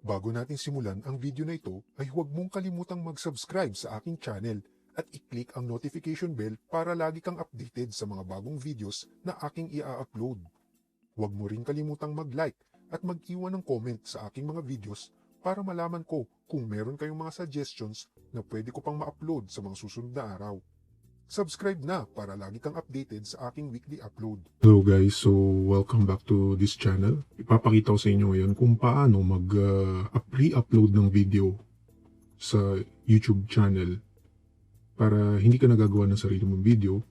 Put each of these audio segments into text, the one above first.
Bago natin simulan ang video na ito ay huwag mong kalimutang mag-subscribe sa aking channel at i-click ang notification bell para lagi kang updated sa mga bagong videos na aking i-upload. Huwag mo rin kalimutang mag-like at mag-iwan ng comment sa aking mga videos para malaman ko kung meron kayong mga suggestions na pwede ko pang ma-upload sa mga susunod na araw. Subscribe na para lagi kang updated sa aking weekly upload. Hello guys, so welcome back to this channel. Ipapakita ko sa inyo ngayon kung paano re-upload ng video sa YouTube channel para hindi ka nagagawa ng sarili mong video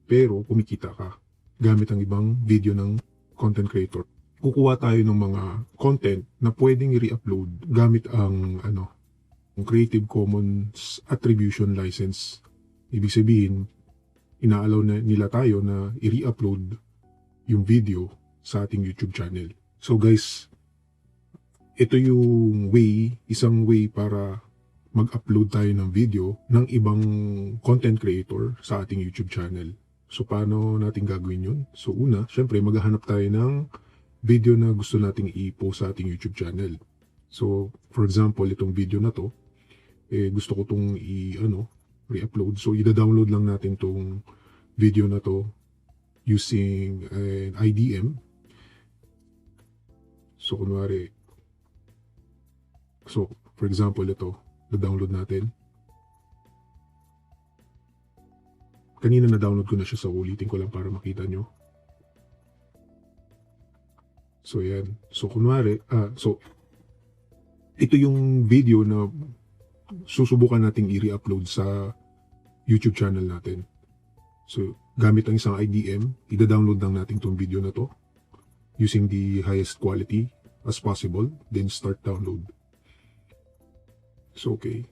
pero kumikita ka gamit ang ibang video ng content creator. Kukuha tayo ng mga content na pwedeng i-re-upload gamit ang Creative Commons Attribution License. Ibig sabihin, inaalaw na nila tayo na i-re-upload yung video sa ating YouTube channel. So guys, ito yung isang way para mag-upload tayo ng video ng ibang content creator sa ating YouTube channel. So paano natin gagawin yun? So una, syempre maghahanap tayo ng video na gusto nating i-post sa ating YouTube channel. So for example, itong video na to, gusto ko itong re-upload. So, ida-download lang natin tong video na to using an IDM. So, kunwari, for example, ito, na-download natin. Kanina na-download ko na siya, so ulitin ko lang para makita nyo. So, yan. So, kunwari, ito yung video na susubukan nating i-re-upload sa YouTube channel natin. So, gamit ang isang IDM, ida-download lang natin tong video na to using the highest quality as possible, then start download. So, okay.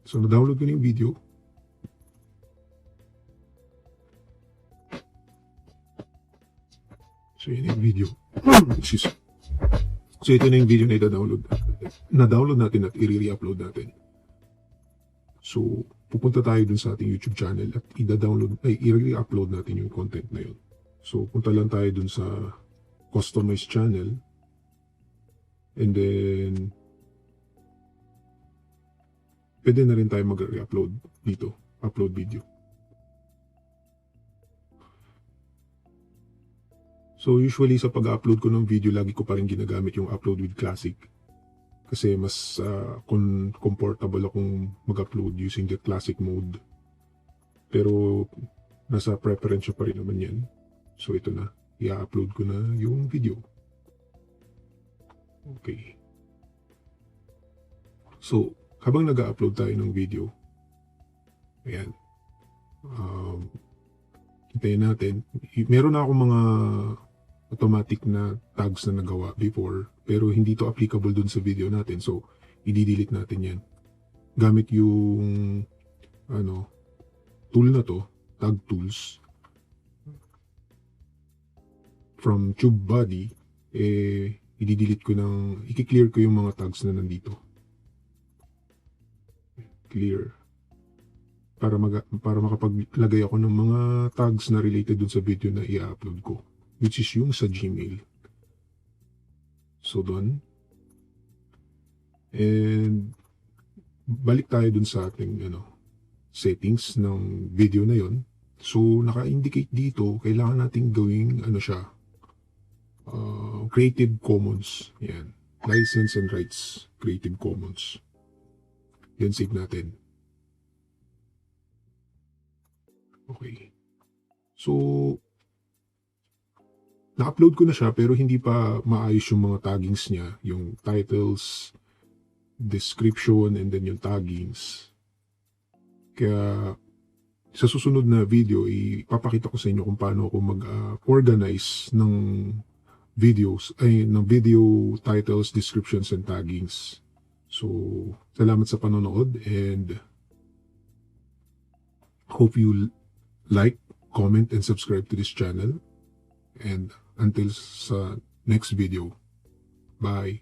So, na-download ko na yung video. So, yun yung video. Excuse me. So, ito na yung video na ida-download. Na-download natin at i-re-upload natin. So, pupunta tayo dun sa ating YouTube channel at i-re-upload natin yung content na yun. So, punta lang tayo dun sa Customize Channel. And then, pwede na rin tayo mag-re-upload dito. Upload video. So, usually sa pag-upload ko ng video, lagi ko pa rin ginagamit yung Upload with Classic. Kasi mas comfortable akong mag-upload using the classic mode. Pero nasa preference pa rin naman yan. So ito na, i-upload ko na yung video. Okay. So habang nag-upload tayo ng video, ayan. Hintayin natin. Meron na akong mga automatic na tags na nagawa before, pero hindi to applicable dun sa video natin. So, i-delete natin yan. Gamit yung tool na to, tag tools, from tube body, i-delete ko i-clear ko yung mga tags na nandito. Clear. Para makapaglagay ako ng mga tags na related dun sa video na i-upload ko, which is yung sa Gmail. So, done. And balik tayo dun sa ating settings ng video na yon. So, naka-indicate dito, kailangan nating gawing Creative Commons. Yan. License and Rights. Creative Commons. Yan, save natin. Okay. So, na-upload ko na siya pero hindi pa maayos yung mga taggings niya. Yung titles, description, and then yung taggings. Kaya sa susunod na video, ipapakita ko sa inyo kung paano ako mag-organize ng videos, ng video titles, descriptions, and taggings. So, salamat sa panonood and hope you like, comment, and subscribe to this channel. And until sa next video. Bye!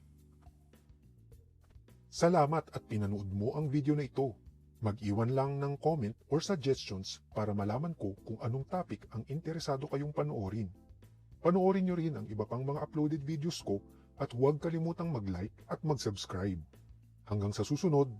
Salamat at pinanood mo ang video na ito. Mag-iwan lang ng comment or suggestions para malaman ko kung anong topic ang interesado kayong panoorin. Panoorin nyo rin ang iba pang mga uploaded videos ko at huwag kalimutang mag-like at mag-subscribe. Hanggang sa susunod,